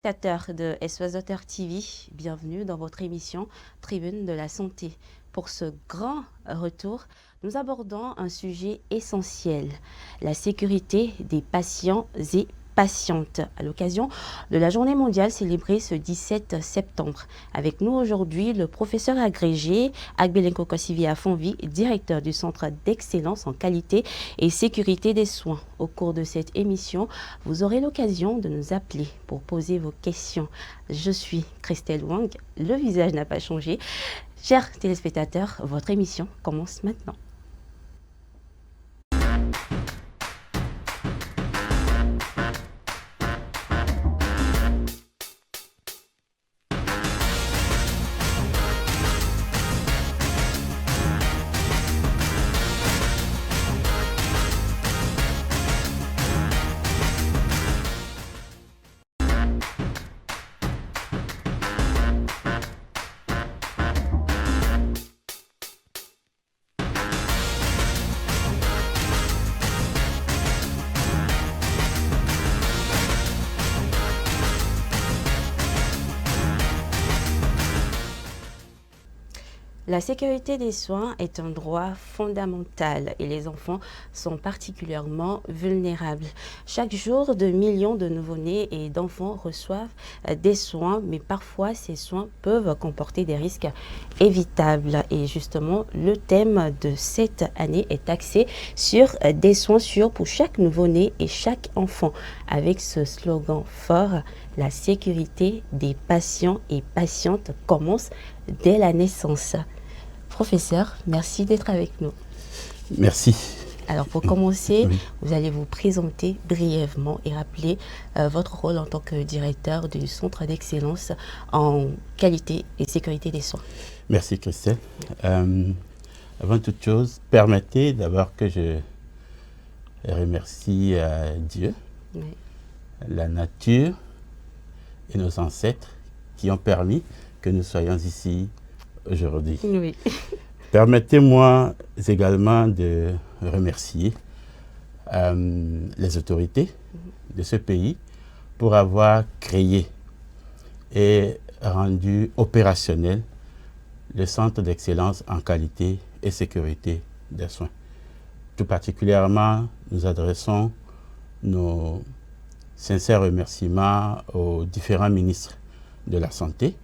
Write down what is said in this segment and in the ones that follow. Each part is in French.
Téléspectateurs de SOS Docteur TV, bienvenue dans votre émission Tribune de la Santé. Pour ce grand retour, nous abordons un sujet essentiel, la sécurité des patients et patientes, à l'occasion de la Journée mondiale célébrée ce 17 septembre. Avec nous aujourd'hui, le professeur agrégé Agbelenko Kosivi Afonvi, directeur du Centre d'excellence en qualité et sécurité des soins. Au cours de cette émission, vous aurez l'occasion de nous appeler pour poser vos questions. Je suis Christelle Wang, le visage n'a pas changé. Chers téléspectateurs, votre émission commence maintenant. La sécurité des soins est un droit fondamental et les enfants sont particulièrement vulnérables. Chaque jour, de millions de nouveau-nés et d'enfants reçoivent des soins, mais parfois ces soins peuvent comporter des risques évitables. Et justement, le thème de cette année est axé sur des soins sûrs pour chaque nouveau-né et chaque enfant. Avec ce slogan fort, la sécurité des patients et patientes commence dès la naissance. Professeur, merci d'être avec nous. Merci. Alors pour commencer, Oui. vous allez vous présenter brièvement et rappeler votre rôle en tant que directeur du Centre d'excellence en qualité et sécurité des soins. Merci Christelle. Avant toute chose, permettez d'abord que je remercie Dieu, Oui. la nature et nos ancêtres qui ont permis que nous soyons ici aujourd'hui. Oui. Permettez-moi également de remercier les autorités de ce pays pour avoir créé et rendu opérationnel le Centre d'excellence en qualité et sécurité des soins. Tout particulièrement, nous adressons nos sincères remerciements aux différents ministres de la Santé,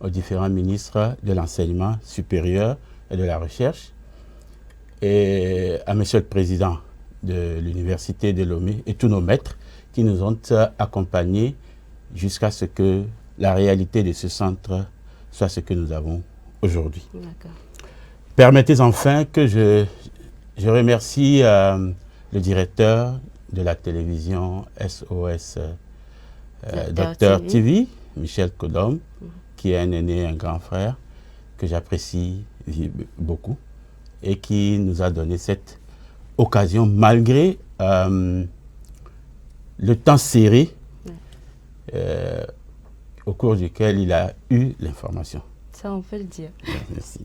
aux différents ministres de l'enseignement supérieur et de la recherche, et à Monsieur le Président de l'Université de Lomé et tous nos maîtres qui nous ont accompagnés jusqu'à ce que la réalité de ce centre soit ce que nous avons aujourd'hui. D'accord. Permettez enfin que je remercie le directeur de la télévision SOS Docteur TV, Michel Kodom, qui est un aîné, un grand frère, que j'apprécie beaucoup et qui nous a donné cette occasion, malgré le temps serré au cours duquel il a eu l'information. Ça, on peut le dire. Merci.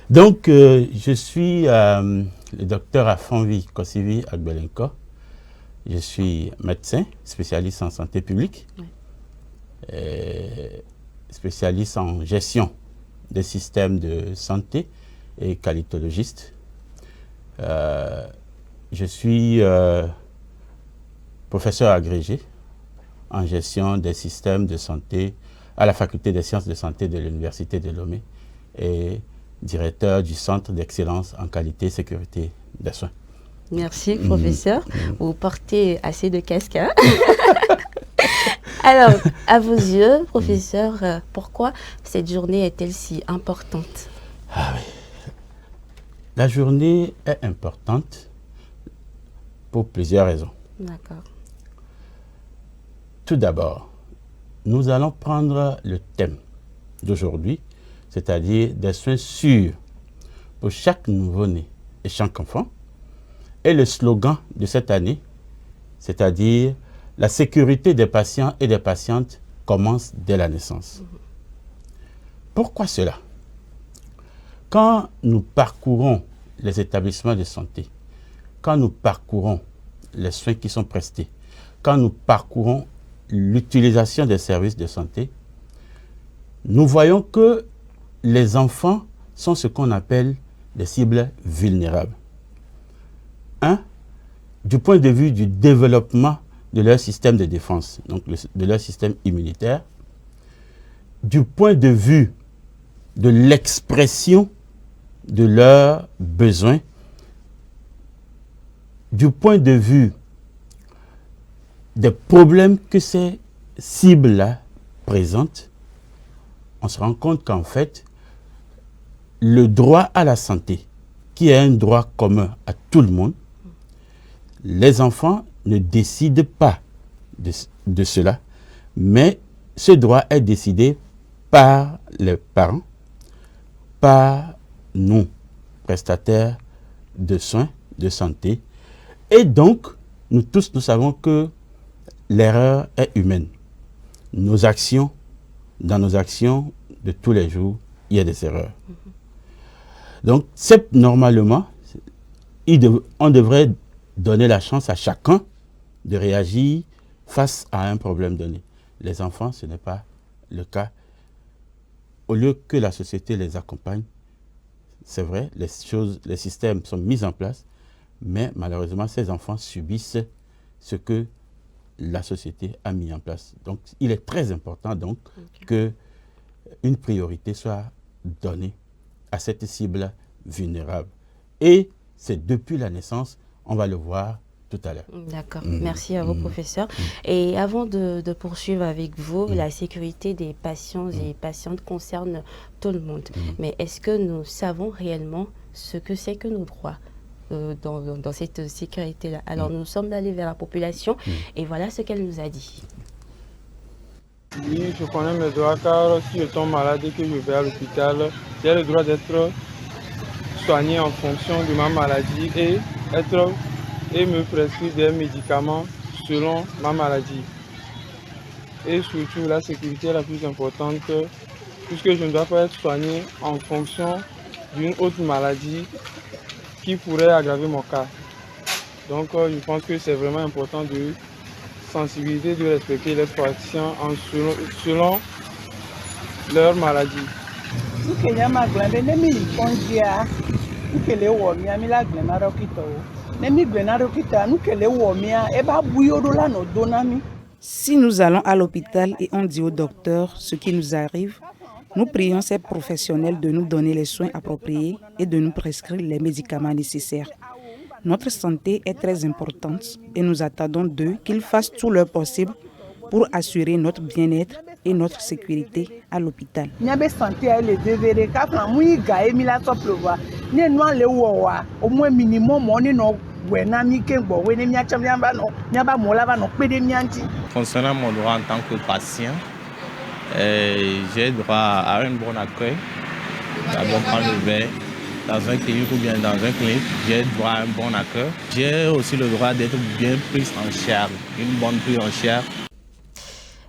Donc, je suis le docteur Afonvi Kosivi Agbelenko. Je suis médecin, spécialiste en santé publique, spécialiste en gestion des systèmes de santé et qualitologiste. Je suis professeur agrégé en gestion des systèmes de santé à la faculté des sciences de santé de l'Université de Lomé et directeur du Centre d'excellence en qualité et sécurité des soins. Merci, professeur. Vous portez assez de casques, hein? Alors, à vos yeux, professeur, pourquoi cette journée est-elle si importante? Ah oui. La journée est importante pour plusieurs raisons. D'accord. Tout d'abord, nous allons prendre le thème d'aujourd'hui, c'est-à-dire des soins sûrs pour chaque nouveau-né et chaque enfant. Et le slogan de cette année, c'est-à-dire la sécurité des patients et des patientes commence dès la naissance. Pourquoi cela? Quand nous parcourons les établissements de santé, quand nous parcourons les soins qui sont prestés, quand nous parcourons l'utilisation des services de santé, nous voyons que les enfants sont ce qu'on appelle des cibles vulnérables. Du point de vue du développement de leur système de défense, donc de leur système immunitaire, du point de vue de l'expression de leurs besoins, du point de vue des problèmes que ces cibles-là présentent, on se rend compte qu'en fait, le droit à la santé, qui est un droit commun à tout le monde, les enfants ne décident pas de cela, mais ce droit est décidé par les parents, par nous, prestataires de soins, de santé. Et donc, nous tous, nous savons que l'erreur est humaine. Dans nos actions de tous les jours, il y a des erreurs. Donc, normalement, on devrait donner la chance à chacun de réagir face à un problème donné. Les enfants, ce n'est pas le cas. Au lieu que la société les accompagne, c'est vrai, les systèmes sont mis en place, mais malheureusement, ces enfants subissent ce que la société a mis en place. Donc, il est très important donc qu'une priorité soit donnée à cette cible vulnérable. Et c'est depuis la naissance, on va le voir tout à l'heure. D'accord, merci à vous, professeur. Et avant de poursuivre avec vous, la sécurité des patients et patientes concerne tout le monde. Mais est-ce que nous savons réellement ce que c'est que nos droits dans cette sécurité-là? Alors, nous sommes allés vers la population et voilà ce qu'elle nous a dit. Oui, je connais mes droits car si je tombe malade et que je vais à l'hôpital, j'ai le droit d'être soigné en fonction de ma maladie et me prescrire des médicaments selon ma maladie. Et surtout, la sécurité est la plus importante puisque je ne dois pas être soigné en fonction d'une autre maladie qui pourrait aggraver mon cas. Donc, je pense que c'est vraiment important de sensibiliser, de respecter les patients selon leur maladie. Si nous allons à l'hôpital et on dit au docteur ce qui nous arrive, nous prions ces professionnels de nous donner les soins appropriés et de nous prescrire les médicaments nécessaires. Notre santé est très importante et nous attendons d'eux qu'ils fassent tout leur possible pour assurer notre bien-être et notre sécurité à l'hôpital. Concernant mon droit en tant que patient, j'ai droit à un bon accueil, d'abord prendre le verre dans un clinique ou bien dans un clinique, j'ai droit à un bon accueil. J'ai aussi le droit d'être bien pris en charge, une bonne prise en charge.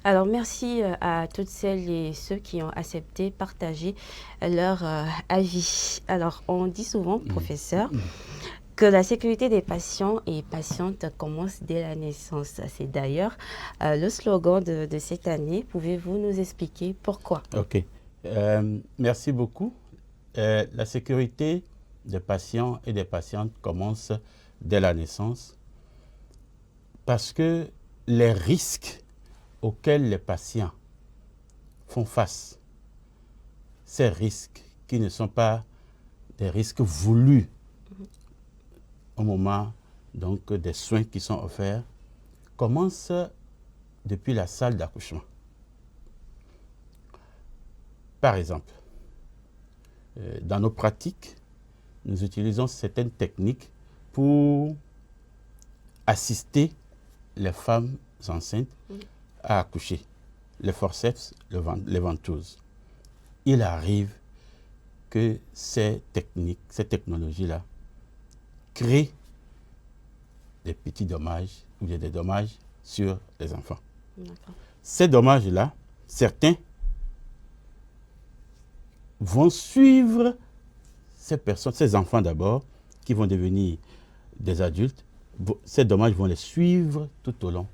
Alors, merci à toutes celles et ceux qui ont accepté de partager leur avis. Alors, on dit souvent, professeur, que la sécurité des patients et patientes commence dès la naissance. C'est d'ailleurs le slogan de cette année. Pouvez-vous nous expliquer pourquoi? Ok. Merci beaucoup. La sécurité des patients et des patientes commence dès la naissance parce que les risques auxquels les patients font face, ces risques qui ne sont pas des risques voulus au moment donc, des soins qui sont offerts, commencent depuis la salle d'accouchement. Par exemple, dans nos pratiques, nous utilisons certaines techniques pour assister les femmes enceintes à accoucher. Les forceps, les ventouses. Il arrive que ces technologies-là créent des petits dommages ou des dommages sur les enfants. Ces dommages-là, certains vont suivre ces personnes, ces enfants d'abord, qui vont devenir des adultes. Ces dommages vont les suivre tout au long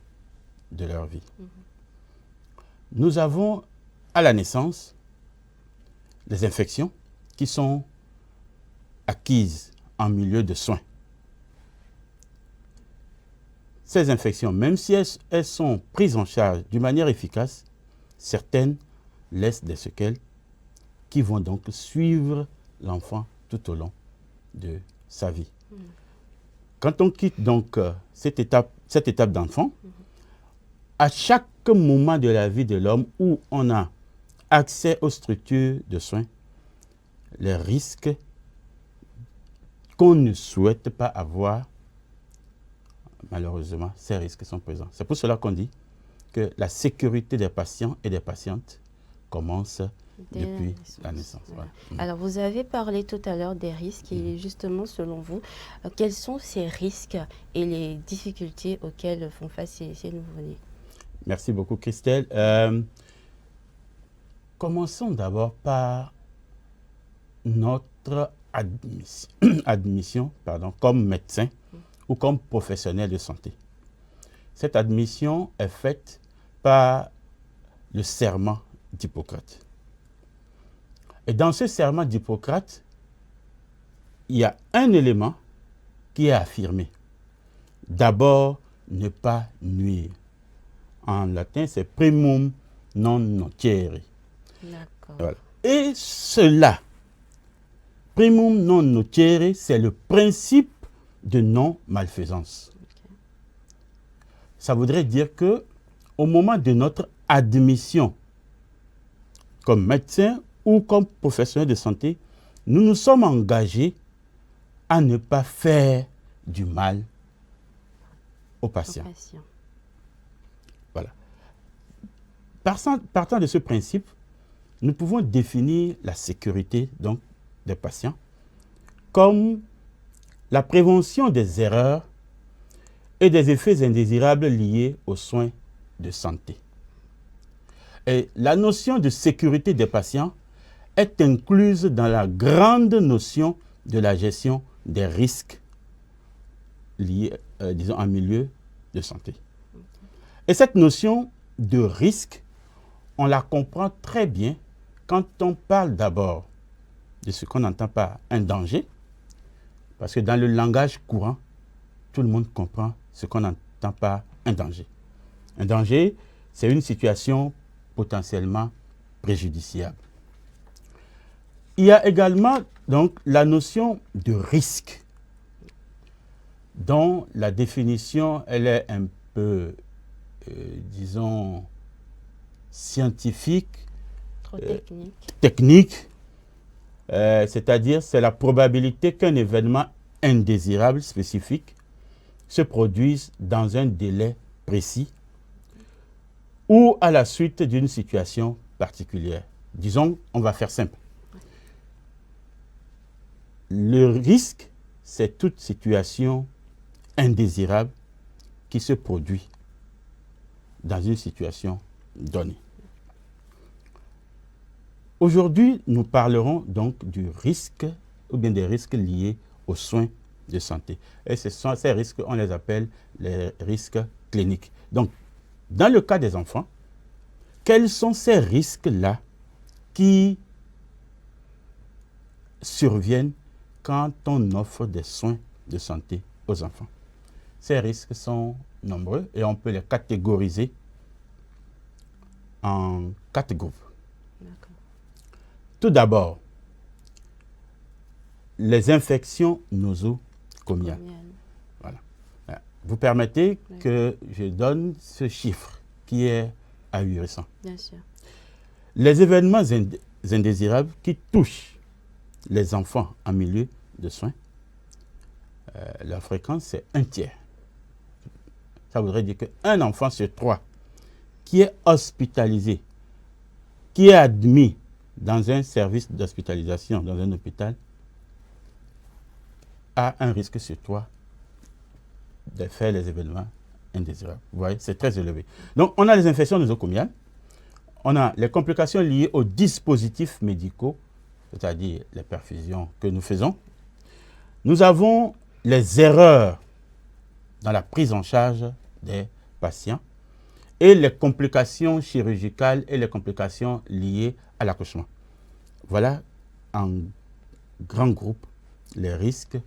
de leur vie. nous avons à la naissance les infections qui sont acquises en milieu de soins. Ces infections, même si elles sont prises en charge d'une manière efficace, certaines laissent des séquelles qui vont donc suivre l'enfant tout au long de sa vie. Quand on quitte donc cette étape d'enfant, à chaque moment de la vie de l'homme où on a accès aux structures de soins, les risques qu'on ne souhaite pas avoir, malheureusement, ces risques sont présents. C'est pour cela qu'on dit que la sécurité des patients et des patientes commence depuis la naissance. Voilà. Voilà. Alors, vous avez parlé tout à l'heure des risques et justement, selon vous, quels sont ces risques et les difficultés auxquelles font face ces nouveau-nés? Merci beaucoup, Christelle. Commençons d'abord par notre admission comme médecin ou comme professionnel de santé. Cette admission est faite par le serment d'Hippocrate. Et dans ce serment d'Hippocrate, il y a un élément qui est affirmé. D'abord, ne pas nuire. En latin, c'est primum non nocere. D'accord. Voilà. Et cela, primum non nocere, c'est le principe de non-malfaisance. Okay. Ça voudrait dire que au moment de notre admission comme médecin ou comme professionnel de santé, nous nous sommes engagés à ne pas faire du mal aux patients. Voilà. Partant de ce principe, nous pouvons définir la sécurité donc, des patients comme la prévention des erreurs et des effets indésirables liés aux soins de santé. Et la notion de sécurité des patients est incluse dans la grande notion de la gestion des risques liés, en milieu de santé. Et cette notion de risque, on la comprend très bien quand on parle d'abord de ce qu'on entend par un danger, parce que dans le langage courant, tout le monde comprend ce qu'on entend par un danger. Un danger, c'est une situation potentiellement préjudiciable. Il y a également donc la notion de risque, dont la définition elle est un peu, disons, scientifique, Trop technique, c'est-à-dire c'est la probabilité qu'un événement indésirable spécifique se produise dans un délai précis ou à la suite d'une situation particulière. Disons, on va faire simple. Le risque, c'est toute situation indésirable qui se produit dans une situation donnée. Aujourd'hui, nous parlerons donc du risque ou bien des risques liés aux soins de santé. Et ces risques, on les appelle les risques cliniques. Donc, dans le cas des enfants, quels sont ces risques-là qui surviennent quand on offre des soins de santé aux enfants? Ces risques sont nombreux et on peut les catégoriser en 4 groupes. Tout d'abord, les infections nosocomiales. Voilà. Vous permettez que je donne ce chiffre qui est ahurissant. Bien sûr. Les événements indésirables qui touchent les enfants en milieu de soins, la fréquence c'est 1/3. Ça voudrait dire qu'un enfant sur 3 qui est hospitalisé, qui est admis dans un service d'hospitalisation, dans un hôpital, a un risque sur 3 de faire les événements indésirables. Vous voyez, c'est très élevé. Donc, on a les infections nosocomiales, on a les complications liées aux dispositifs médicaux, c'est-à-dire les perfusions que nous faisons. Nous avons les erreurs dans la prise en charge des patients et les complications chirurgicales et les complications liées à l'accouchement. Voilà en grand groupe les risques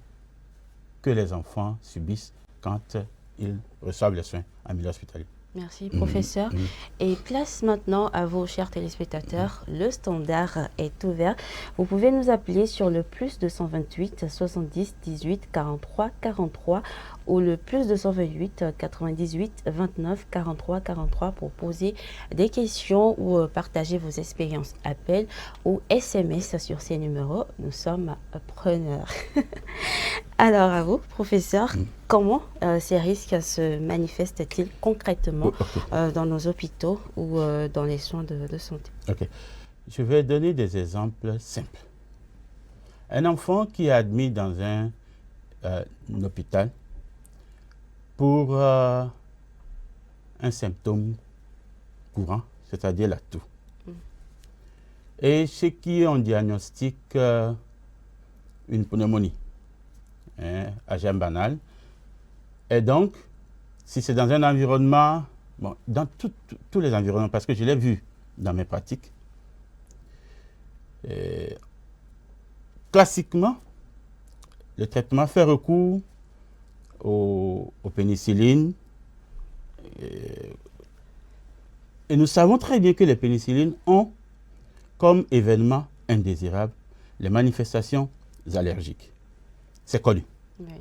que les enfants subissent quand ils reçoivent les soins en milieu hospitalier. Merci, professeur. Et place maintenant à vous, chers téléspectateurs. Le standard est ouvert. Vous pouvez nous appeler sur le plus 228 70 18 43 43 ou le plus 228 98 29 43 43 pour poser des questions ou partager vos expériences. Appel ou SMS sur ces numéros. Nous sommes preneurs. Alors à vous, professeur, comment ces risques se manifestent-ils concrètement dans nos hôpitaux ou dans les soins de santé? Ok. Je vais donner des exemples simples. Un enfant qui est admis dans un hôpital pour un symptôme courant, c'est-à-dire la toux. Et chez qui on diagnostique une pneumonie, à germe banal. Et donc, si c'est dans un environnement, bon, dans tous les environnements, parce que je l'ai vu dans mes pratiques, classiquement, le traitement fait recours aux pénicillines. Et nous savons très bien que les pénicillines ont comme événement indésirable les manifestations allergiques. C'est connu. Oui.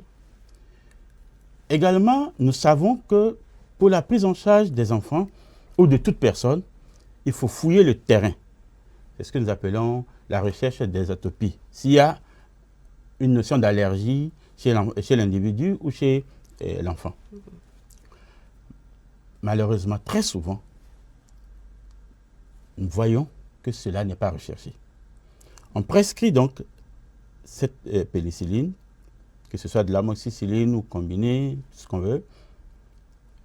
Également, nous savons que pour la prise en charge des enfants ou de toute personne, il faut fouiller le terrain. C'est ce que nous appelons la recherche des atopies. S'il y a une notion d'allergie chez l'individu ou chez l'enfant. Malheureusement, très souvent, nous voyons que cela n'est pas recherché. On prescrit donc cette pénicilline, que ce soit de l'amoxicilline ou combinée, ce qu'on veut.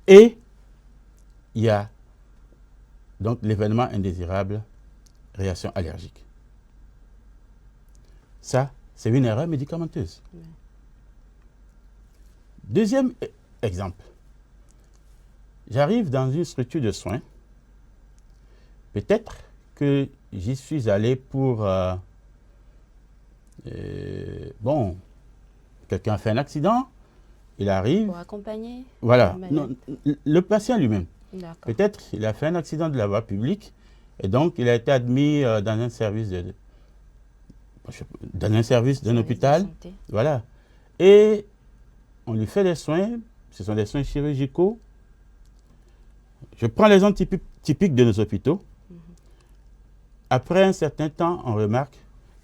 Et il y a donc l'événement indésirable, réaction allergique. Ça, c'est une erreur médicamenteuse. Oui. Deuxième exemple. J'arrive dans une structure de soins. Peut-être que j'y suis allé pour... quelqu'un a fait un accident, il arrive... Pour accompagner. Voilà. Non, le patient lui-même. Peut-être il a fait un accident de la voie publique et donc il a été admis dans un service d'un hôpital. Voilà. Et on lui fait des soins, ce sont des soins chirurgicaux. Je prends l'exemple typique de nos hôpitaux. Après un certain temps, on remarque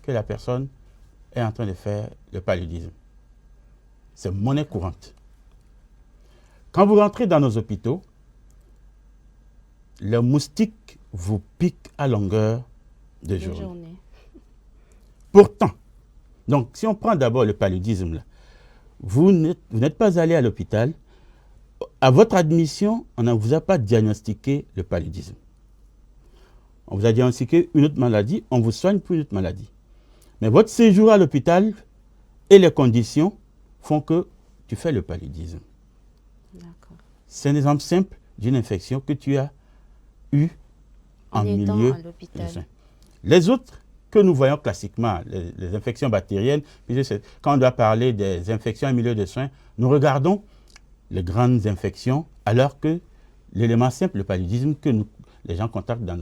que la personne est en train de faire le paludisme. C'est monnaie courante. Quand vous rentrez dans nos hôpitaux, le moustique vous pique à longueur de journée. Pourtant, donc si on prend d'abord le paludisme, là, vous n'êtes pas allé à l'hôpital, à votre admission, on ne vous a pas diagnostiqué le paludisme. On vous a diagnostiqué une autre maladie, on vous soigne pour une autre maladie. Mais votre séjour à l'hôpital et les conditions font que tu fais le paludisme. C'est un exemple simple d'une infection que tu as eue en milieu de soins. Les autres que nous voyons classiquement, les infections bactériennes, quand on doit parler des infections en milieu de soins, nous regardons les grandes infections alors que l'élément simple, le paludisme que les gens contactent dans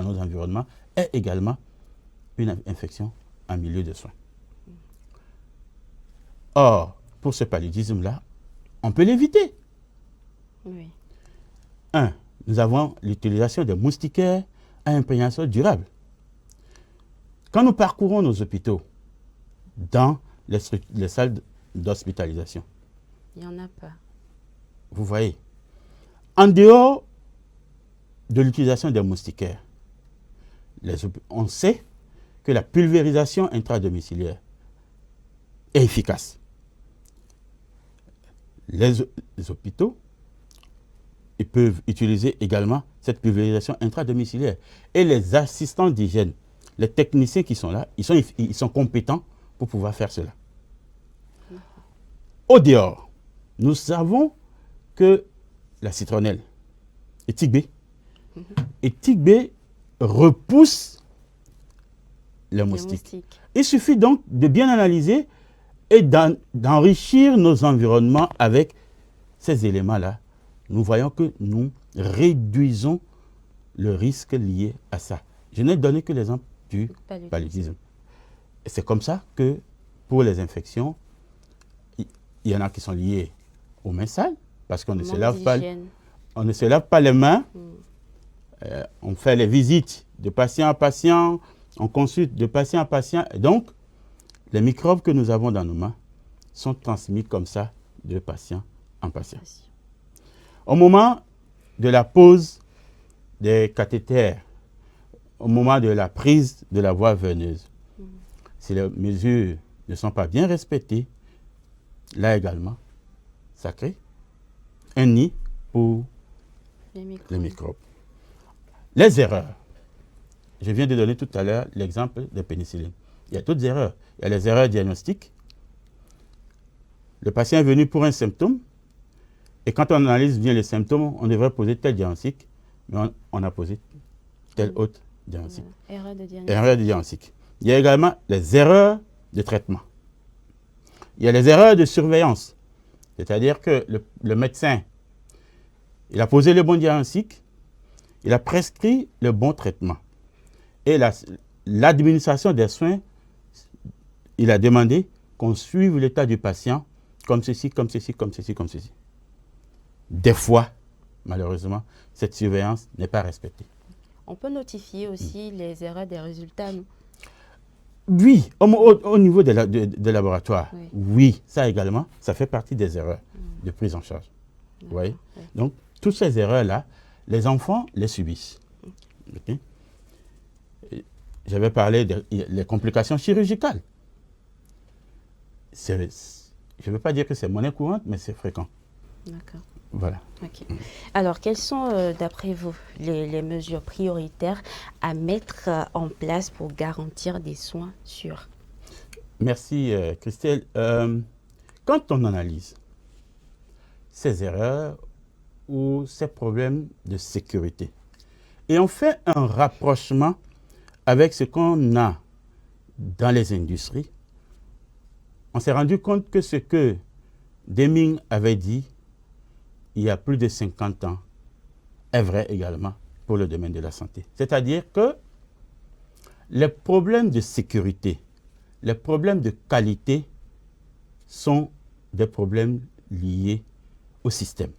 nos environnements est également une infection en milieu de soins. Or, pour ce paludisme-là, on peut l'éviter. Oui. Nous avons l'utilisation des moustiquaires à imprégnation durable. Quand nous parcourons nos hôpitaux dans les salles d'hospitalisation, il n'y en a pas. Vous voyez, en dehors de l'utilisation des moustiquaires, on sait que la pulvérisation intradomiciliaire est efficace. Les hôpitaux, ils peuvent utiliser également cette pulvérisation intradomiciliaire. Et les assistants d'hygiène, les techniciens qui sont là, ils sont compétents pour pouvoir faire cela. Au dehors, nous savons que la citronnelle et tic B. Et tic B repousse les moustiques. Il suffit donc de bien analyser et d'enrichir nos environnements avec ces éléments-là. Nous voyons que nous réduisons le risque lié à ça. Je n'ai donné que l'exemple du paludisme. C'est comme ça que pour les infections, il y en a qui sont liées aux mains sales, parce qu'on ne se lave pas les mains. On fait les visites de patient à patient, on consulte de patient à patient. Et donc, les microbes que nous avons dans nos mains sont transmis comme ça de patient en patient. Au moment de la pose des cathéters, au moment de la prise de la voie veineuse, si les mesures ne sont pas bien respectées, là également, ça crée un nid pour les microbes. Les erreurs. Je viens de donner tout à l'heure l'exemple de pénicilline. Il y a d'autres erreurs. Il y a les erreurs diagnostiques. Le patient est venu pour un symptôme, et quand on analyse bien les symptômes, on devrait poser tel diagnostic, mais on a posé tel autre diagnostic. Erreur de diagnostic. Il y a également les erreurs de traitement. Il y a les erreurs de surveillance. C'est-à-dire que le médecin, il a posé le bon diagnostic, il a prescrit le bon traitement. Et l'administration des soins, il a demandé qu'on suive l'état du patient comme ceci, comme ceci, comme ceci, comme ceci. Des fois, malheureusement, cette surveillance n'est pas respectée. On peut notifier aussi les erreurs des résultats, non? Oui, au niveau des laboratoires, oui, ça également, ça fait partie des erreurs de prise en charge. Vous voyez? Donc, toutes ces erreurs-là, les enfants les subissent. Okay? J'avais parlé des complications chirurgicales. Je ne veux pas dire que c'est monnaie courante, mais c'est fréquent. D'accord. Voilà. Okay. Alors, quelles sont, d'après vous, les mesures prioritaires à mettre en place pour garantir des soins sûrs? Merci, Christelle. Quand on analyse ces erreurs ou ces problèmes de sécurité, et on fait un rapprochement avec ce qu'on a dans les industries, on s'est rendu compte que ce que Deming avait dit il y a plus de 50 ans est vrai également pour le domaine de la santé. C'est-à-dire que les problèmes de sécurité, les problèmes de qualité sont des problèmes liés au système.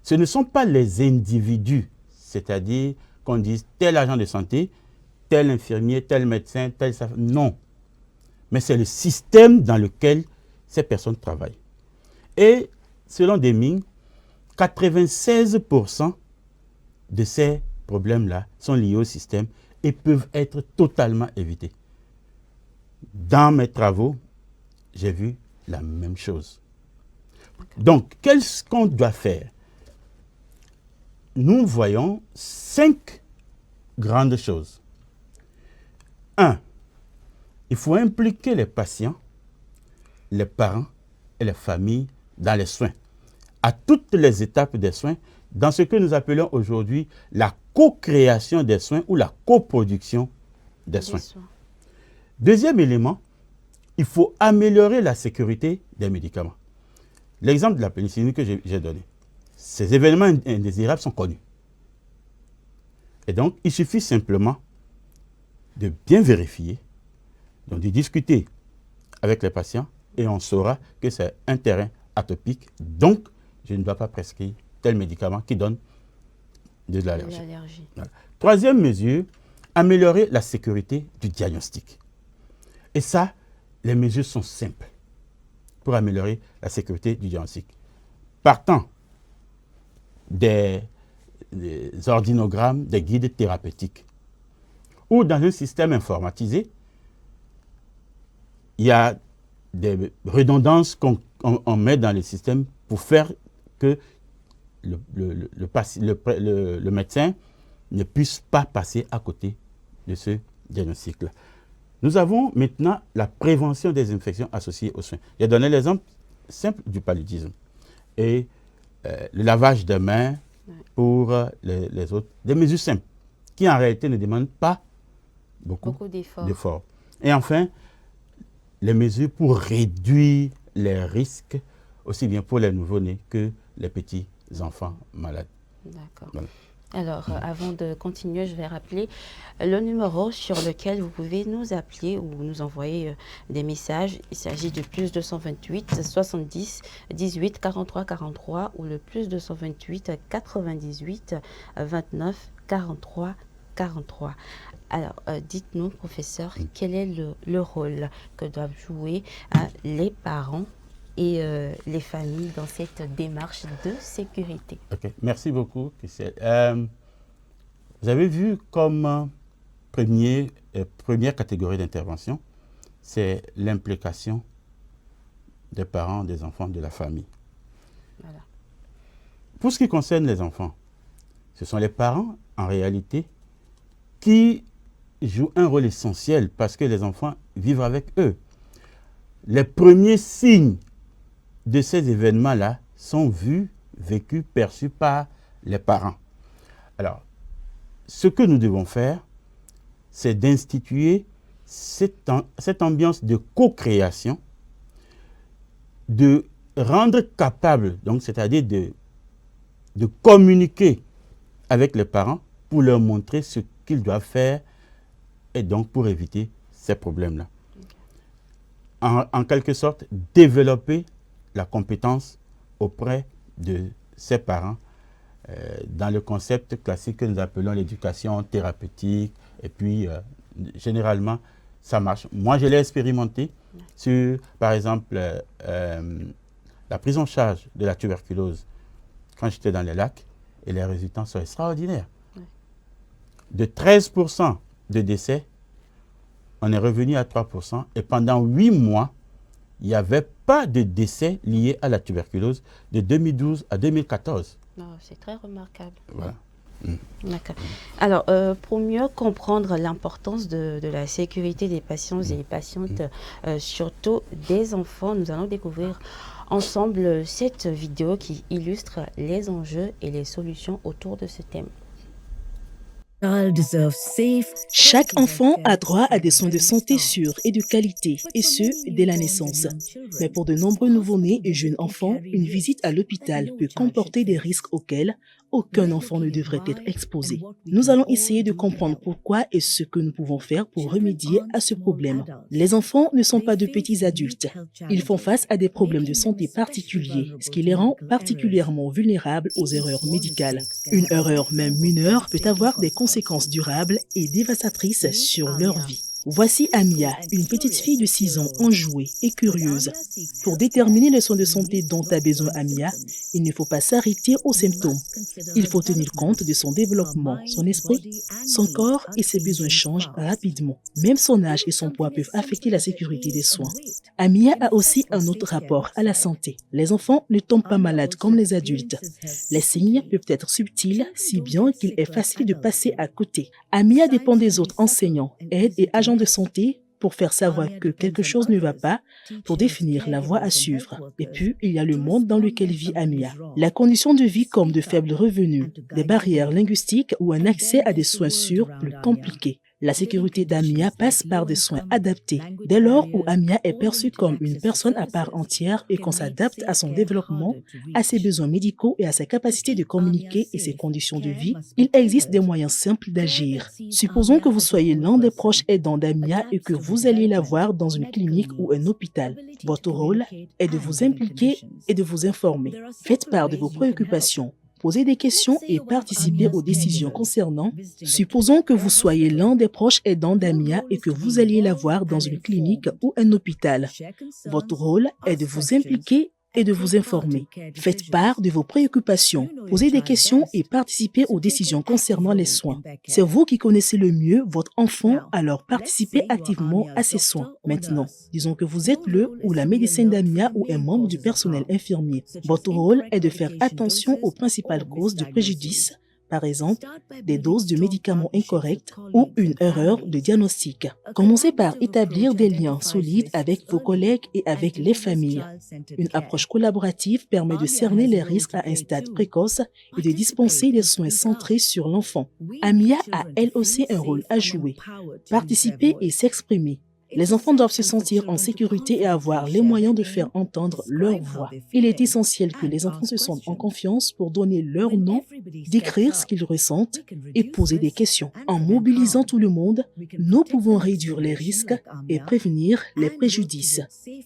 Ce ne sont pas les individus, c'est-à-dire qu'on dise tel agent de santé, tel infirmier, tel médecin, tel... Non. Mais c'est le système dans lequel ces personnes travaillent. Et selon Deming, 96% de ces problèmes-là sont liés au système et peuvent être totalement évités. Dans mes travaux, j'ai vu la même chose. Donc, qu'est-ce qu'on doit faire? Nous voyons 5 grandes choses. 1. Il faut impliquer les patients, les parents et les familles dans les soins, à toutes les étapes des soins, dans ce que nous appelons aujourd'hui la co-création des soins ou la coproduction des soins. Deuxième élément, il faut améliorer la sécurité des médicaments. L'exemple de la pénicilline que j'ai donné, ces événements indésirables sont connus. Et donc, il suffit simplement de bien vérifier, donc de discuter avec les patients et on saura que c'est un terrain atopique, donc je ne dois pas prescrire tel médicament qui donne de l'allergie. Voilà. Troisième mesure, améliorer la sécurité du diagnostic. Et ça, les mesures sont simples pour améliorer la sécurité du diagnostic. Partant des ordinogrammes, des guides thérapeutiques, ou dans un système informatisé, il y a des redondances qu'on met dans le système pour faire que le médecin ne puisse pas passer à côté de ce diagnostic-là. Nous avons maintenant la prévention des infections associées aux soins. J'ai donné l'exemple simple du paludisme. Et le lavage des mains pour les autres. Des mesures simples qui en réalité ne demandent pas beaucoup d'efforts. Et enfin, les mesures pour réduire les risques, aussi bien pour les nouveau-nés que les petits enfants malades. D'accord. Voilà. Alors, avant de continuer, je vais rappeler le numéro sur lequel vous pouvez nous appeler ou nous envoyer des messages. Il s'agit du plus 228 70 18 43 43 ou le plus 228 98 29 43 43. Alors, dites-nous, professeur, quel est le rôle que doivent jouer les parents et les familles dans cette démarche de sécurité? Okay. Merci beaucoup, Christelle. Vous avez vu comme première catégorie d'intervention, c'est l'implication des parents, des enfants, de la famille. Voilà. Pour ce qui concerne les enfants, ce sont les parents, en réalité, qui jouent un rôle essentiel parce que les enfants vivent avec eux. Les premiers signes de ces événements-là sont vus, vécus, perçus par les parents. Alors, ce que nous devons faire, c'est d'instituer cette ambiance de co-création, de rendre capable, donc c'est-à-dire de communiquer avec les parents pour leur montrer ce qu'ils doivent faire et donc pour éviter ces problèmes-là. En quelque sorte, développer la compétence auprès de ses parents dans le concept classique que nous appelons l'éducation thérapeutique. Et puis, généralement, ça marche. Moi, je l'ai expérimenté sur, par exemple, la prise en charge de la tuberculose quand j'étais dans les lacs, et les résultats sont extraordinaires. De 13% de décès, on est revenu à 3%, et pendant 8 mois, il n'y avait pas de décès liés à la tuberculose de 2012 à 2014. C'est très remarquable. Voilà. D'accord. Alors, pour mieux comprendre l'importance de la sécurité des patients et des patientes, surtout des enfants, nous allons découvrir ensemble cette vidéo qui illustre les enjeux et les solutions autour de ce thème. Chaque enfant a droit à des soins de santé sûrs et de qualité, et ce, dès la naissance. Mais pour de nombreux nouveau-nés et jeunes enfants, une visite à l'hôpital peut comporter des risques auxquels aucun enfant ne devrait être exposé. Nous allons essayer de comprendre pourquoi et ce que nous pouvons faire pour remédier à ce problème. Les enfants ne sont pas de petits adultes. Ils font face à des problèmes de santé particuliers, ce qui les rend particulièrement vulnérables aux erreurs médicales. Une erreur, même mineure, peut avoir des conséquences durables et dévastatrices sur leur vie. Voici Amia, une petite fille de 6 ans enjouée et curieuse. Pour déterminer les soins de santé dont a besoin Amia, il ne faut pas s'arrêter aux symptômes. Il faut tenir compte de son développement, son esprit, son corps et ses besoins changent rapidement. Même son âge et son poids peuvent affecter la sécurité des soins. Amia a aussi un autre rapport à la santé. Les enfants ne tombent pas malades comme les adultes. Les signes peuvent être subtils, si bien qu'il est facile de passer à côté. Amia dépend des autres enseignants, aides et agents de santé pour faire savoir que quelque chose ne va pas, pour définir la voie à suivre. Et puis, il y a le monde dans lequel vit Amia. La condition de vie comme de faibles revenus, des barrières linguistiques ou un accès à des soins sûrs plus compliqués. La sécurité d'Amia passe par des soins adaptés. Dès lors où Amia est perçue comme une personne à part entière et qu'on s'adapte à son développement, à ses besoins médicaux et à sa capacité de communiquer et ses conditions de vie, il existe des moyens simples d'agir. Supposons que vous soyez l'un des proches aidants d'Amia et que vous alliez la voir dans une clinique ou un hôpital. Votre rôle est de vous impliquer et de vous informer. Faites part de vos préoccupations. Posez des questions et participez aux décisions concernant. Supposons que vous soyez l'un des proches aidants d'Amia et que vous alliez la voir dans une clinique ou un hôpital. Votre rôle est de vous impliquer et de vous informer. Faites part de vos préoccupations, posez des questions et participez aux décisions concernant les soins. C'est vous qui connaissez le mieux votre enfant, alors participez activement à ses soins. Maintenant, disons que vous êtes le ou la médecine d'Amia ou un membre du personnel infirmier. Votre rôle est de faire attention aux principales causes de préjudice Par exemple, des doses de médicaments incorrectes ou une erreur de diagnostic. Commencez par établir des liens solides avec vos collègues et avec les familles. Une approche collaborative permet de cerner les risques à un stade précoce et de dispenser des soins centrés sur l'enfant. AMIA a elle aussi un rôle à jouer. Participer et s'exprimer. Les enfants doivent se sentir en sécurité et avoir les moyens de faire entendre leur voix. Il est essentiel que les enfants se sentent en confiance pour donner leur nom, décrire ce qu'ils ressentent et poser des questions. En mobilisant tout le monde, nous pouvons réduire les risques et prévenir les préjudices.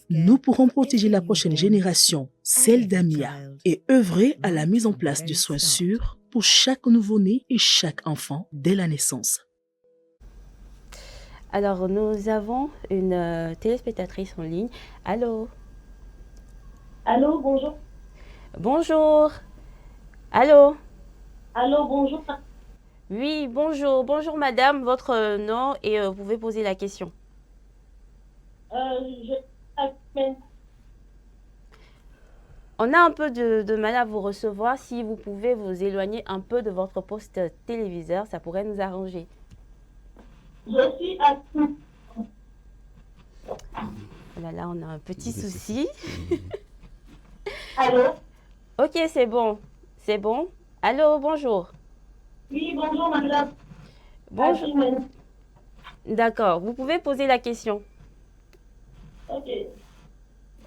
Nous pourrons protéger la prochaine génération, celle d'AMIA, et œuvrer à la mise en place de soins sûrs pour chaque nouveau-né et chaque enfant dès la naissance. Alors, nous avons une téléspectatrice en ligne. Allô? Allô, bonjour. Bonjour. Allô? Allô, bonjour. Oui, bonjour. Bonjour, madame. Votre nom et vous pouvez poser la question. On a un peu de mal à vous recevoir. Si vous pouvez vous éloigner un peu de votre poste téléviseur, ça pourrait nous arranger. Je suis à... Là, on a un petit souci. Allô? Ok, c'est bon. C'est bon. Allô, bonjour. Oui, bonjour, madame. Bonjour. D'accord, vous pouvez poser la question. Ok.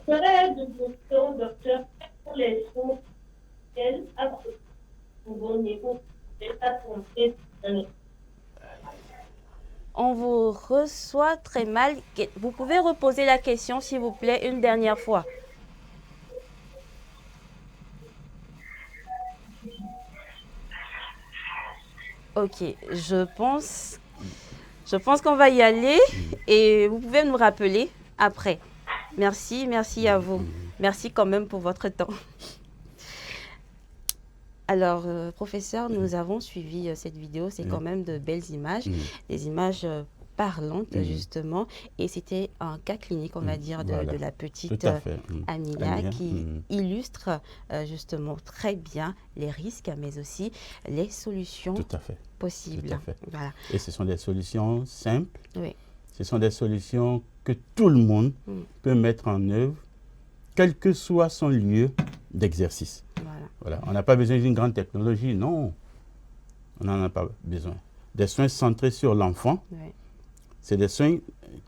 Serait de docteur, pour les soins on vous reçoit très mal. Vous pouvez reposer la question, s'il vous plaît, une dernière fois. Ok, je pense qu'on va y aller et vous pouvez nous rappeler après. Merci à vous. Merci quand même pour votre temps. Alors, professeur, nous avons suivi cette vidéo. C'est quand même de belles images, des images parlantes, justement. Et c'était un cas clinique, on va dire, de la petite Amila qui illustre justement très bien les risques, mais aussi les solutions possibles. Tout à fait. Voilà. Et ce sont des solutions simples. Oui. Ce sont des solutions que tout le monde peut mettre en œuvre, quel que soit son lieu d'exercice. Voilà. On n'a pas besoin d'une grande technologie, non. On n'en a pas besoin. Des soins centrés sur l'enfant, c'est des soins,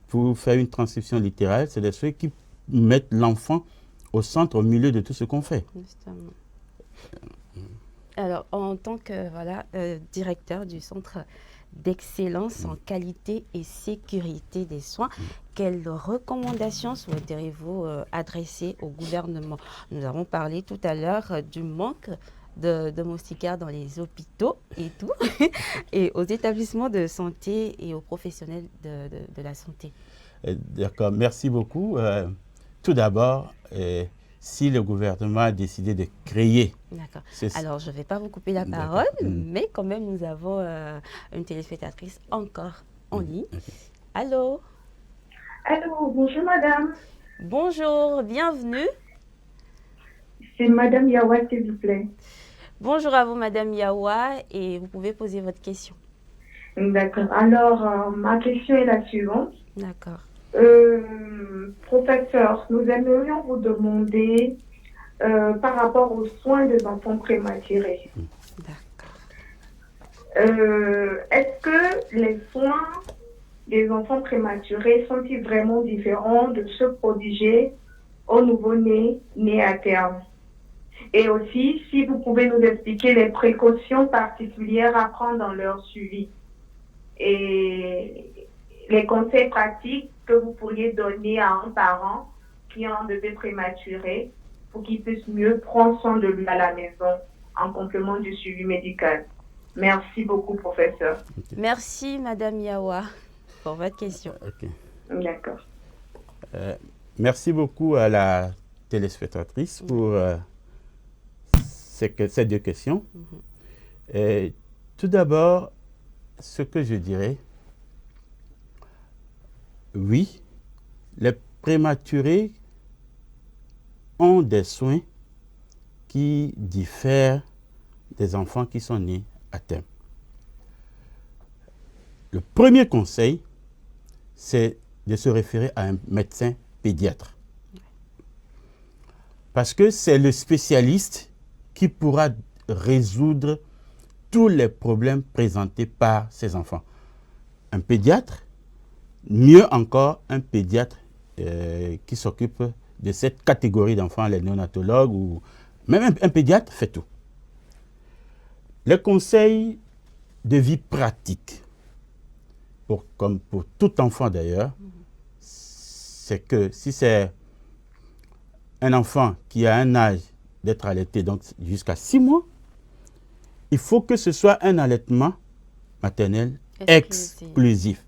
pour faire une transcription littérale, c'est des soins qui mettent l'enfant au centre, au milieu de tout ce qu'on fait. Justement. Alors, en tant que directeur du centre d'excellence en qualité et sécurité des soins, quelles recommandations souhaiteriez-vous adresser au gouvernement? Nous avons parlé tout à l'heure du manque de moustiquaires dans les hôpitaux et tout, et aux établissements de santé et aux professionnels de la santé. D'accord, merci beaucoup. Tout d'abord, si le gouvernement a décidé de créer... D'accord. Alors, je ne vais pas vous couper la parole, mais quand même, nous avons une téléspectatrice encore en ligne. Allô? Allô, bonjour madame. Bonjour, bienvenue. C'est madame Yawa, s'il vous plaît. Bonjour à vous, madame Yawa, et vous pouvez poser votre question. D'accord. Alors, ma question est la suivante. D'accord. Professeur, nous aimerions vous demander par rapport aux soins des enfants prématurés. D'accord. Est-ce que les soins des enfants prématurés sont-ils vraiment différents de ceux prodigués aux nouveau-nés nés à terme? Et aussi, si vous pouvez nous expliquer les précautions particulières à prendre dans leur suivi et les conseils pratiques que vous pourriez donner à un parent qui a un bébé prématuré pour qu'il puisse mieux prendre soin de lui à la maison en complément du suivi médical. Merci beaucoup, professeur. Merci, madame Yawa, pour votre question. D'accord. Merci beaucoup à la téléspectatrice pour ces deux questions. Tout d'abord, ce que je dirais, oui, les prématurés ont des soins qui diffèrent des enfants qui sont nés à terme. Le premier conseil, c'est de se référer à un médecin pédiatre. Parce que c'est le spécialiste qui pourra résoudre tous les problèmes présentés par ces enfants. Un pédiatre, mieux encore, un pédiatre qui s'occupe de cette catégorie d'enfants, les néonatologues, ou même un pédiatre fait tout. Les conseils de vie pratique, comme pour tout enfant d'ailleurs, c'est que si c'est un enfant qui a un âge d'être allaité, donc jusqu'à 6 mois, il faut que ce soit un allaitement maternel exclusif.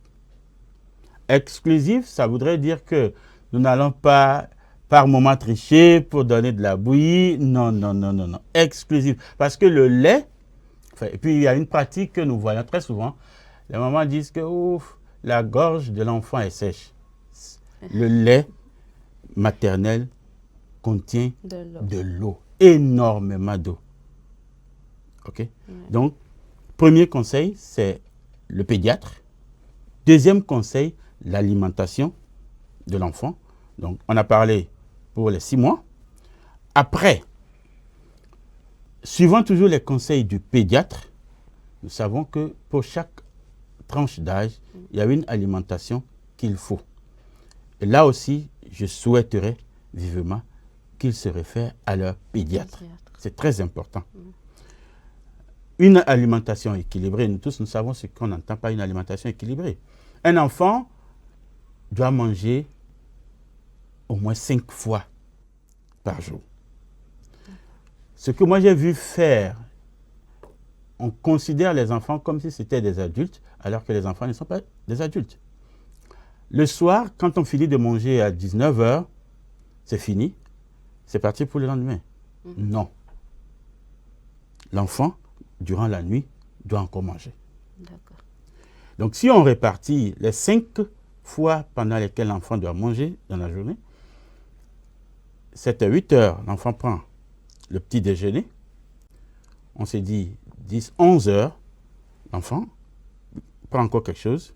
Exclusif, ça voudrait dire que nous n'allons pas par moment tricher pour donner de la bouillie. Non, non, non, non, non. Exclusif. Parce que le lait, et puis il y a une pratique que nous voyons très souvent, les mamans disent que ouf, la gorge de l'enfant est sèche. Le lait maternel contient de l'eau, énormément d'eau. OK? Donc, premier conseil, c'est le pédiatre. Deuxième conseil, l'alimentation de l'enfant. Donc, on a parlé pour les 6 mois. Après, suivant toujours les conseils du pédiatre, nous savons que pour chaque tranche d'âge, il y a une alimentation qu'il faut. Et là aussi, je souhaiterais vivement qu'ils se réfèrent à leur pédiatre. C'est très important. Une alimentation équilibrée, nous tous, nous savons ce qu'on n'entend par une alimentation équilibrée. Un enfant doit manger au moins 5 fois par jour. Ce que moi j'ai vu faire, on considère les enfants comme si c'était des adultes, alors que les enfants ne sont pas des adultes. Le soir, quand on finit de manger à 19 h, c'est fini, c'est parti pour le lendemain. Non. L'enfant, durant la nuit, doit encore manger. Donc, si on répartit les 5 fois pendant lesquelles l'enfant doit manger dans la journée, 7 à 8 heures, l'enfant prend le petit déjeuner. On s'est dit 10, 11 heures, l'enfant prend encore quelque chose.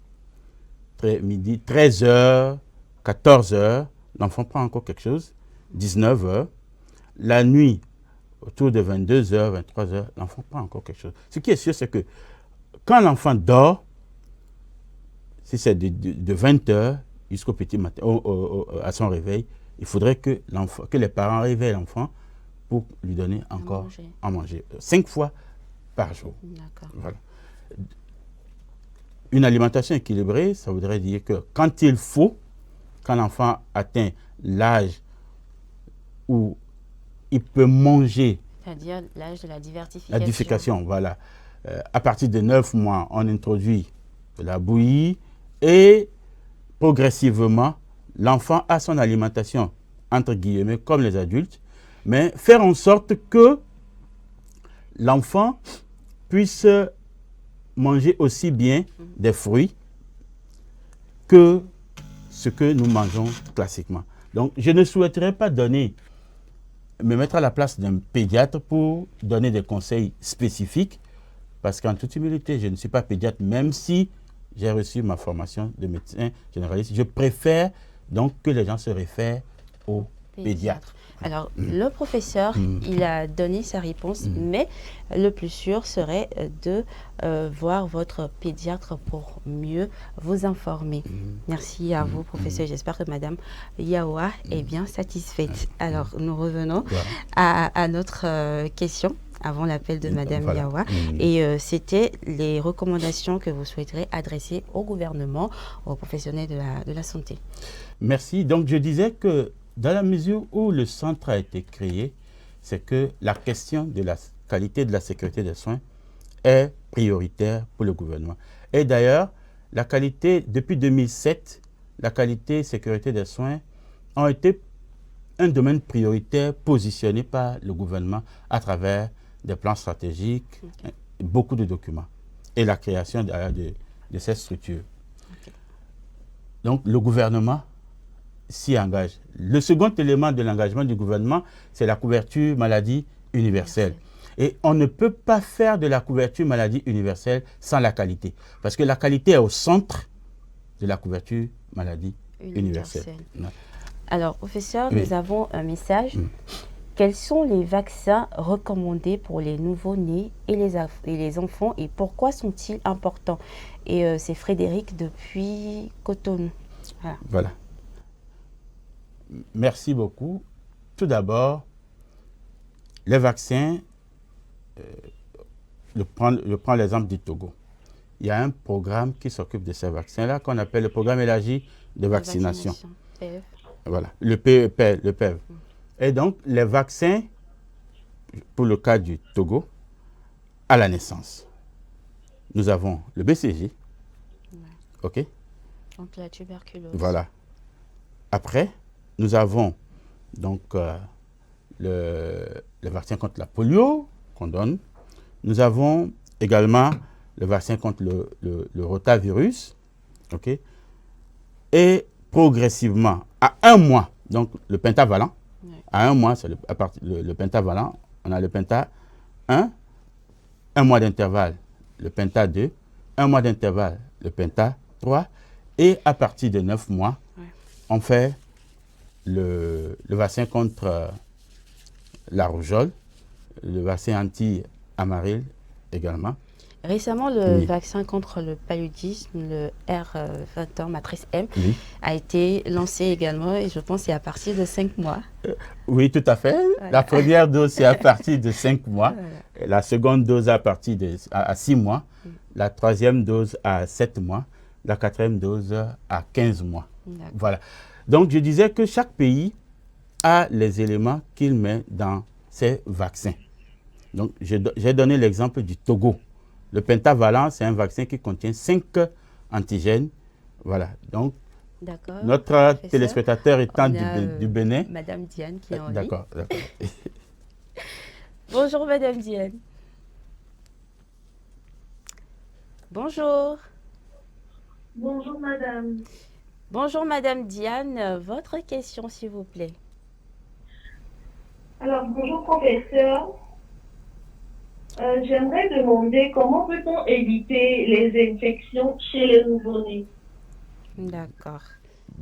Midi, 13 heures, 14 heures, l'enfant prend encore quelque chose. 19 heures. La nuit, autour de 22 heures, 23 heures, l'enfant prend encore quelque chose. Ce qui est sûr, c'est que quand l'enfant dort, si c'est de 20 heures jusqu'au petit matin, à son réveil, il faudrait que les parents réveillent l'enfant pour lui donner encore à manger. 5 fois par jour. Voilà. Une alimentation équilibrée, ça voudrait dire que quand il faut, quand l'enfant atteint l'âge où il peut manger, c'est-à-dire l'âge de la diversification. La diversification, voilà. À partir de 9 mois, on introduit de la bouillie et progressivement, l'enfant a son alimentation, entre guillemets, comme les adultes, mais faire en sorte que l'enfant puisse manger aussi bien des fruits que ce que nous mangeons classiquement. Donc, je ne souhaiterais pas me mettre à la place d'un pédiatre pour donner des conseils spécifiques, parce qu'en toute humilité, je ne suis pas pédiatre, même si j'ai reçu ma formation de médecin généraliste. Je préfère donc que les gens se réfèrent au pédiatre. Alors, le professeur, il a donné sa réponse, mais le plus sûr serait de voir votre pédiatre pour mieux vous informer. Merci à vous, professeur. J'espère que Madame Yaoua est bien satisfaite. Alors, nous revenons à notre question avant l'appel de Madame Yaoua. Et c'était les recommandations que vous souhaiterez adresser au gouvernement, aux professionnels de la santé. Merci. Donc, je disais que dans la mesure où le centre a été créé, c'est que la question de la qualité de la sécurité des soins est prioritaire pour le gouvernement. Et d'ailleurs, la qualité, depuis 2007, la qualité et sécurité des soins ont été un domaine prioritaire positionné par le gouvernement à travers des plans stratégiques, beaucoup de documents et la création de ces structures. Donc, le gouvernement s'y engage. Le second élément de l'engagement du gouvernement, c'est la couverture maladie universelle. Et on ne peut pas faire de la couverture maladie universelle sans la qualité. Parce que la qualité est au centre de la couverture maladie universelle. Alors, professeur, Oui. nous avons un message. Quels sont les vaccins recommandés pour les nouveau-nés et les enfants et pourquoi sont-ils importants? Et c'est Frédéric depuis Cotonou. Voilà. Merci beaucoup. Tout d'abord, les vaccins, je prends l'exemple du Togo. Il y a un programme qui s'occupe de ces vaccins-là qu'on appelle le programme élargi de vaccination. PEV. Voilà, le PEV. Et donc, les vaccins, pour le cas du Togo, à la naissance, nous avons le BCG, ok? Donc la tuberculose. Voilà. Après, nous avons donc le vaccin contre la polio qu'on donne. Nous avons également le vaccin contre le rotavirus, ok? Et progressivement, à 1 mois, donc le pentavalent, à 1 mois, c'est le pentavalent, on a le penta 1, 1 mois d'intervalle, le penta 2, 1 mois d'intervalle, le penta 3, et à partir de 9 mois, on fait le vaccin contre la rougeole, le vaccin anti-amaryle également. Récemment, le vaccin contre le paludisme, le R21 matrice M, a été lancé également et je pense que c'est à partir de 5 mois. Oui, tout à fait. Voilà. La première dose, c'est à partir de 5 mois. Voilà. La seconde dose à partir de 6 mois. La troisième dose à 7 mois. La quatrième dose à 15 mois. Voilà. Donc, je disais que chaque pays a les éléments qu'il met dans ses vaccins. Donc, j'ai donné l'exemple du Togo. Le pentavalent, c'est un vaccin qui contient 5 antigènes. Voilà. Donc, notre téléspectateur étant du Bénin. Madame Diane qui est en ligne. D'accord. Bonjour, Madame Diane. Bonjour. Bonjour, madame. Bonjour, Madame Diane. Votre question, s'il vous plaît. Alors, bonjour, professeur. J'aimerais demander comment peut-on éviter les infections chez les nouveau-nés? D'accord.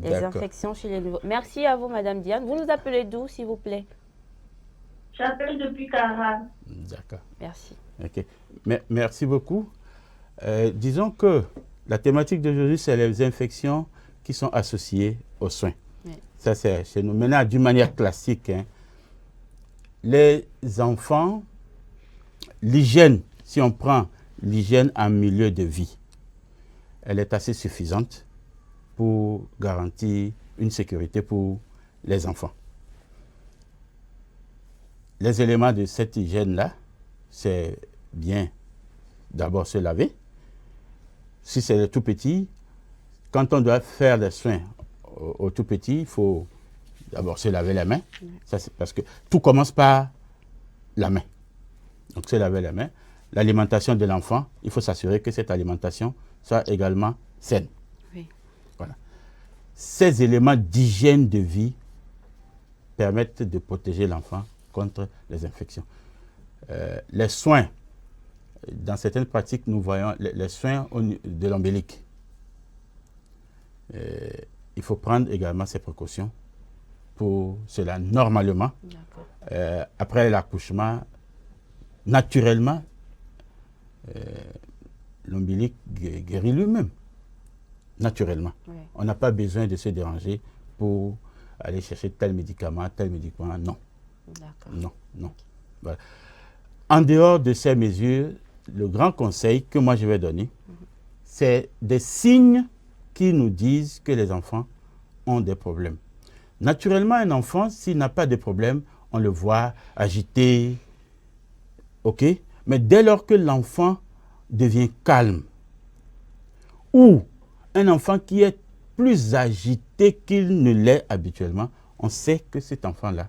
Les infections chez les nouveau-nés. Merci à vous, Madame Diane. Vous nous appelez d'où, s'il vous plaît? J'appelle depuis Cara. D'accord. Merci. Ok. Merci beaucoup. Disons que la thématique d'aujourd'hui, c'est les infections qui sont associées aux soins. Oui. Ça, c'est chez nous. Maintenant, d'une manière classique, hein, les enfants, l'hygiène, si on prend l'hygiène en milieu de vie, elle est assez suffisante pour garantir une sécurité pour les enfants. Les éléments de cette hygiène-là, c'est bien d'abord se laver. Si c'est le tout petit, quand on doit faire des soins au tout petit, il faut d'abord se laver les mains. Ça, c'est parce que tout commence par la main. Donc, se laver les mains. L'alimentation de l'enfant, il faut s'assurer que cette alimentation soit également saine. Oui. Voilà. Ces éléments d'hygiène de vie permettent de protéger l'enfant contre les infections. Les soins, dans certaines pratiques, nous voyons les soins de l'ombilic. Il faut prendre également ces précautions pour cela. Normalement, après l'accouchement, naturellement, l'ombilic guérit lui-même. Naturellement. Oui. On n'a pas besoin de se déranger pour aller chercher tel médicament, non. Non. Voilà. En dehors de ces mesures, le grand conseil que moi je vais donner, c'est des signes qui nous disent que les enfants ont des problèmes. Naturellement, un enfant, s'il n'a pas de problème, on le voit agité, ok? Mais dès lors que l'enfant devient calme, ou un enfant qui est plus agité qu'il ne l'est habituellement, on sait que cet enfant-là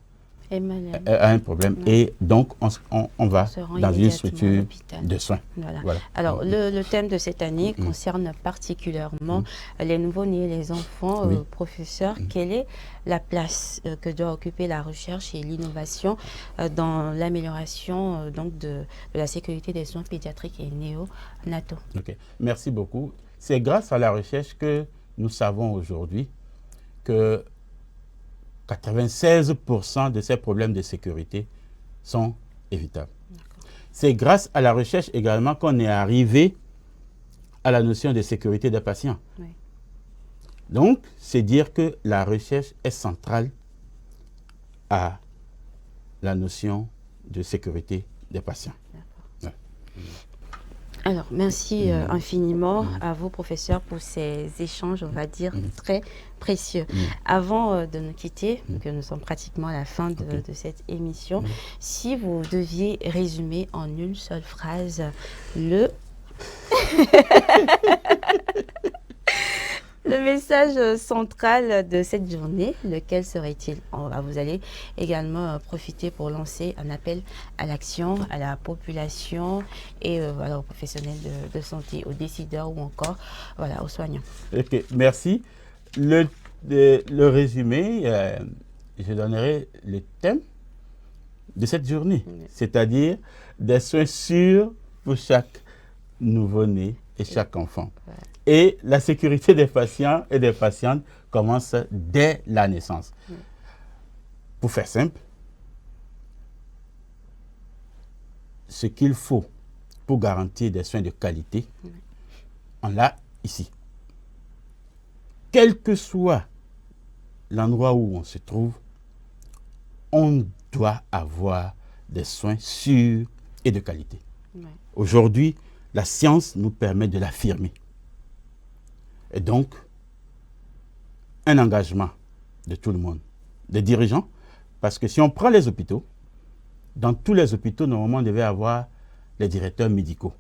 a un problème. Ouais. Et donc, on va dans une structure l'hôpital de soins. Voilà. Alors, le thème de cette année concerne particulièrement les nouveau-nés, les enfants. Professeur, quelle est la place que doit occuper la recherche et l'innovation dans l'amélioration donc de la sécurité des soins pédiatriques et néonataux? Ok. Merci beaucoup. C'est grâce à la recherche que nous savons aujourd'hui que 96% de ces problèmes de sécurité sont évitables. C'est grâce à la recherche également qu'on est arrivé à la notion de sécurité des patients. Oui. Donc, c'est dire que la recherche est centrale à la notion de sécurité des patients. Ouais. Alors, merci infiniment à vous, professeur, pour ces échanges, on va dire, très précieux. Avant de nous quitter, que nous sommes pratiquement à la fin de cette émission, si vous deviez résumer en une seule phrase le message central de cette journée, lequel serait-il? Vous allez également profiter pour lancer un appel à l'action, à la population et aux professionnels de santé, aux décideurs ou encore aux soignants. Ok, merci. Le résumé, je donnerai le thème de cette journée, c'est-à-dire des soins sûrs pour chaque nouveau-né et chaque enfant. Ouais. Et la sécurité des patients et des patientes commence dès la naissance. Pour faire simple, ce qu'il faut pour garantir des soins de qualité, on l'a ici. Quel que soit l'endroit où on se trouve, on doit avoir des soins sûrs et de qualité. Aujourd'hui, la science nous permet de l'affirmer. Et donc, un engagement de tout le monde, des dirigeants, parce que si on prend les hôpitaux, dans tous les hôpitaux, normalement, on devait avoir les directeurs médicaux.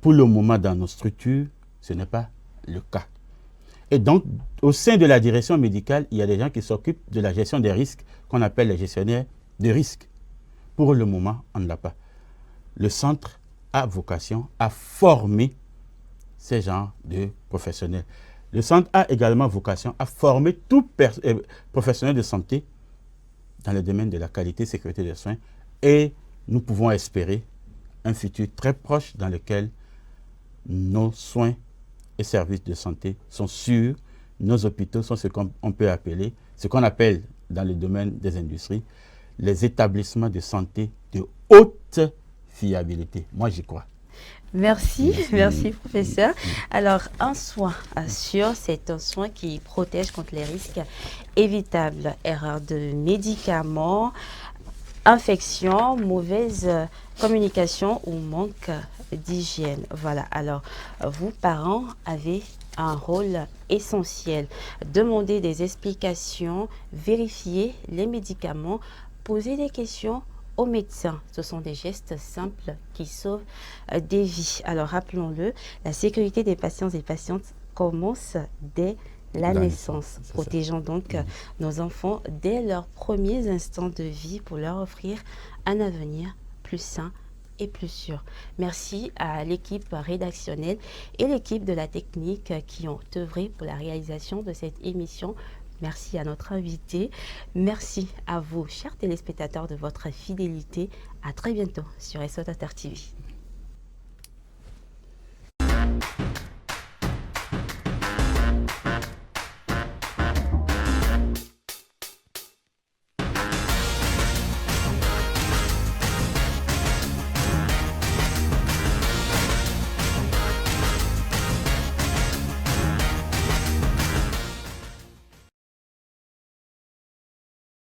Pour le moment, dans nos structures, ce n'est pas le cas. Et donc, au sein de la direction médicale, il y a des gens qui s'occupent de la gestion des risques, qu'on appelle les gestionnaires de risques. Pour le moment, on ne l'a pas. Le centre a vocation à former ces genres de professionnels. Le centre a également vocation à former tout professionnel de santé dans le domaine de la qualité et sécurité des soins. Et nous pouvons espérer un futur très proche dans lequel nos soins et services de santé sont sûrs. Nos hôpitaux sont ce qu'on peut appeler, ce qu'on appelle dans le domaine des industries, les établissements de santé de haute fiabilité. Moi, j'y crois. Merci professeur. Alors, un soin sûr, c'est un soin qui protège contre les risques évitables, erreurs de médicaments, infections, mauvaise communication ou manque d'hygiène. Voilà, alors vous, parents, avez un rôle essentiel. Demandez des explications, vérifier les médicaments, poser des questions aux médecins. Ce sont des gestes simples qui sauvent des vies. Alors rappelons-le, la sécurité des patients et patientes commence dès la naissance, protégeant donc nos enfants dès leurs premiers instants de vie pour leur offrir un avenir plus sain et plus sûr. Merci à l'équipe rédactionnelle et l'équipe de la technique qui ont œuvré pour la réalisation de cette émission. Merci à notre invité. Merci à vous, chers téléspectateurs, de votre fidélité. À très bientôt sur SO Inter TV.